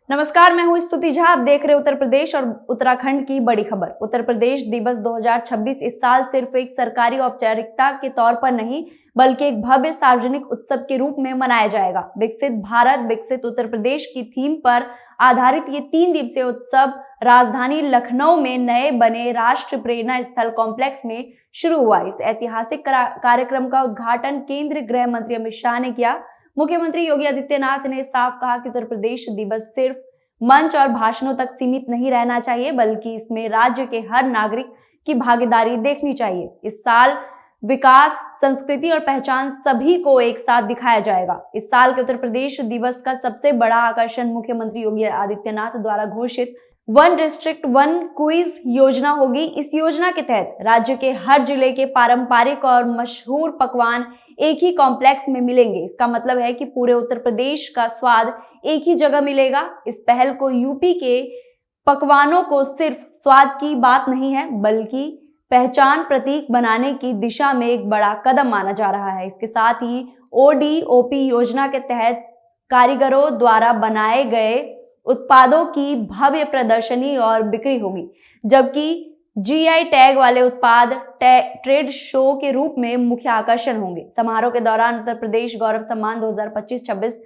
नमस्कार, मैं हूं स्तुति झा। आप देख रहे उत्तर प्रदेश और उत्तराखंड की बड़ी खबर। उत्तर प्रदेश दिवस 2026 इस साल सिर्फ एक सरकारी औपचारिकता के तौर पर नहीं बल्कि एक भव्य सार्वजनिक उत्सव के रूप में मनाया जाएगा। विकसित भारत विकसित उत्तर प्रदेश की थीम पर आधारित ये 3 दिवसीय उत्सव राजधानी लखनऊ में नए बने राष्ट्रीय प्रेरणा स्थल कॉम्प्लेक्स में शुरू हुआ। इस ऐतिहासिक कार्यक्रम का उद्घाटन केंद्रीय गृह मंत्री अमित शाह ने किया। मुख्यमंत्री योगी आदित्यनाथ ने साफ कहा कि उत्तर प्रदेश दिवस सिर्फ मंच और भाषणों तक सीमित नहीं रहना चाहिए बल्कि इसमें राज्य के हर नागरिक की भागीदारी देखनी चाहिए। इस साल विकास, संस्कृति और पहचान सभी को एक साथ दिखाया जाएगा। इस साल के उत्तर प्रदेश दिवस का सबसे बड़ा आकर्षण मुख्यमंत्री योगी आदित्यनाथ द्वारा घोषित वन डिस्ट्रिक्ट वन क्विज योजना होगी। इस योजना के तहत राज्य के हर जिले के पारंपरिक और मशहूर पकवान एक ही कॉम्प्लेक्स में मिलेंगे। इसका मतलब है कि पूरे उत्तर प्रदेश का स्वाद एक ही जगह मिलेगा। इस पहल को यूपी के पकवानों को सिर्फ स्वाद की बात नहीं है बल्कि पहचान प्रतीक बनाने की दिशा में एक बड़ा कदम माना जा रहा है। इसके साथ ही ODOP योजना के तहत कारीगरों द्वारा बनाए गए उत्पादों की भव्य प्रदर्शनी और बिक्री होगी, जबकि GI टैग वाले उत्पाद ट्रेड शो के रूप में मुख्य आकर्षण होंगे। समारोह के दौरान उत्तर प्रदेश गौरव सम्मान 2025-26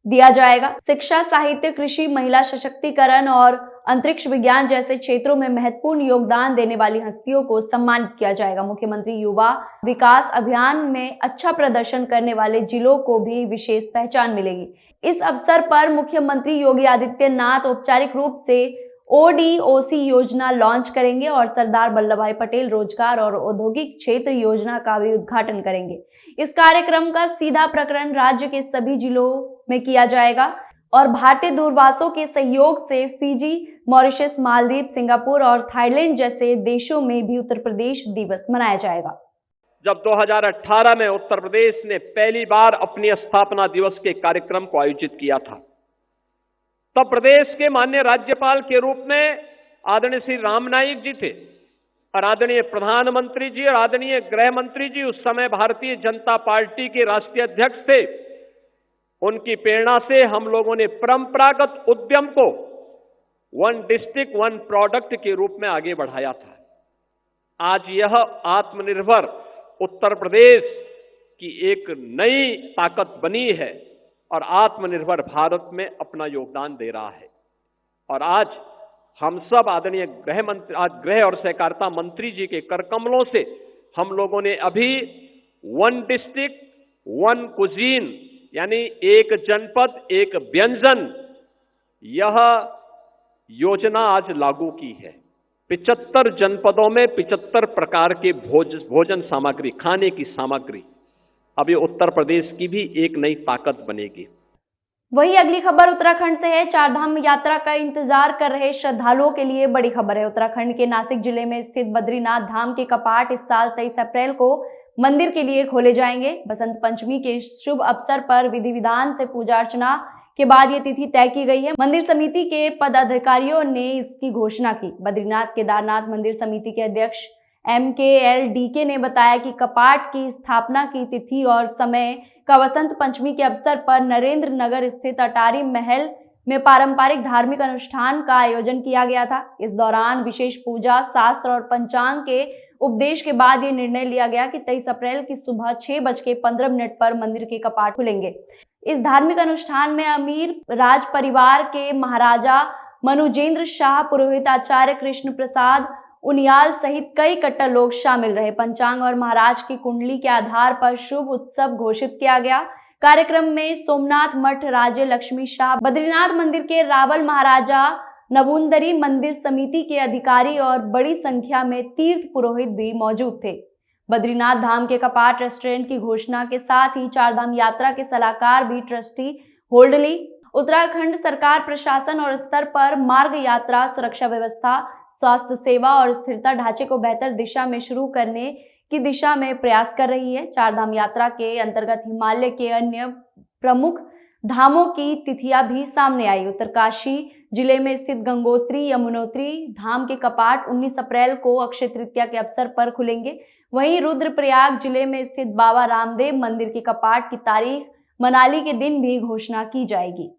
दिया जाएगा। शिक्षा, साहित्य, कृषि, महिला सशक्तिकरण और अंतरिक्ष विज्ञान जैसे क्षेत्रों में महत्वपूर्ण योगदान देने वाली हस्तियों को सम्मानित किया जाएगा। मुख्यमंत्री युवा विकास अभियान में अच्छा प्रदर्शन करने वाले जिलों को भी विशेष पहचान मिलेगी। इस अवसर पर मुख्यमंत्री योगी आदित्यनाथ औपचारिक रूप से ODOC योजना लॉन्च करेंगे और सरदार वल्लभ भाई पटेल रोजगार और औद्योगिक क्षेत्र योजना का भी उद्घाटन करेंगे। इस कार्यक्रम का सीधा प्रकरण राज्य के सभी जिलों में किया जाएगा और भारतीय दूरभाषों के सहयोग से फिजी, मॉरिशस, मालदीव, सिंगापुर और थाईलैंड जैसे देशों में भी उत्तर प्रदेश दिवस मनाया जाएगा। जब 2018 में उत्तर प्रदेश ने पहली बार अपनी स्थापना दिवस के कार्यक्रम को आयोजित किया था, तब प्रदेश के माननीय राज्यपाल के रूप में आदरणीय श्री राम नाईक जी थे और आदरणीय प्रधानमंत्री जी और आदरणीय गृह मंत्री जी उस समय भारतीय जनता पार्टी के राष्ट्रीय अध्यक्ष थे। उनकी प्रेरणा से हम लोगों ने परंपरागत उद्यम को वन डिस्ट्रिक्ट वन प्रोडक्ट के रूप में आगे बढ़ाया था। आज यह आत्मनिर्भर उत्तर प्रदेश की एक नई ताकत बनी है और आत्मनिर्भर भारत में अपना योगदान दे रहा है। और आज हम सब आदरणीय गृह और सहकारिता मंत्री जी के करकमलों से हम लोगों ने अभी वन डिस्ट्रिक्ट वन कुजीन यानी एक जनपद एक व्यंजन यह योजना आज लागू की है। 75 जनपदों में 75 प्रकार के भोजन सामग्री, खाने की सामग्री, अब ये उत्तर प्रदेश की भी एक नई ताकत बनेगी। वही अगली खबर उत्तराखंड से है। चारधाम यात्रा का इंतजार कर रहे श्रद्धालुओं के लिए बड़ी खबर है। उत्तराखंड के नासिक जिले में स्थित बद्रीनाथ धाम के कपाट इस साल 23 अप्रैल को मंदिर के लिए खोले जाएंगे। बसंत पंचमी के शुभ अवसर पर विधि विधान से पूजा अर्चना के बाद ये तिथि तय की गई है। मंदिर समिति के पदाधिकारियों ने इसकी घोषणा की। बद्रीनाथ केदारनाथ मंदिर समिति के अध्यक्ष MKLDK ने बताया कि कपाट की स्थापना की तिथि और समय का वसंत पंचमी के अवसर पर नरेंद्र नगर स्थित अटारी महल में पारंपरिक धार्मिक अनुष्ठान का आयोजन किया गया था। इस दौरान विशेष पूजा, शास्त्र और पंचांग के उपदेश के बाद ये निर्णय लिया गया कि 23 अप्रैल की सुबह 6:15 पर मंदिर के कपाट खुलेंगे। इस धार्मिक अनुष्ठान में अमीर राज परिवार के महाराजा मनुजेंद्र शाह, पुरोहित आचार्य कृष्ण प्रसाद उनियाल सहित कई कट्टर लोग शामिल रहे। पंचांग और महाराज की कुंडली के आधार पर शुभ उत्सव घोषित किया गया। कार्यक्रम में सोमनाथ मठ राज्य लक्ष्मी शाह, बद्रीनाथ मंदिर के रावल महाराजा, नवुंदरी मंदिर समिति के अधिकारी और बड़ी संख्या में तीर्थ पुरोहित भी मौजूद थे। बद्रीनाथ धाम के कपाट रेस्टोरेंट की घोषणा के साथ ही चारधाम यात्रा के सलाहकार भी ट्रस्टी होल्ड ली। उत्तराखंड सरकार प्रशासन और स्तर पर मार्ग यात्रा, सुरक्षा व्यवस्था, स्वास्थ्य सेवा और स्थिरता ढांचे को बेहतर दिशा में शुरू करने की दिशा में प्रयास कर रही है। चारधाम यात्रा के अंतर्गत हिमालय के अन्य प्रमुख धामों की तिथियां भी सामने आई। उत्तरकाशी जिले में स्थित गंगोत्री यमुनोत्री धाम के कपाट 19 अप्रैल को अक्षय तृतीया के अवसर पर खुलेंगे। वहीं रुद्रप्रयाग जिले में स्थित बाबा रामदेव मंदिर के कपाट की तारीख मनाली के दिन भी घोषणा की जाएगी।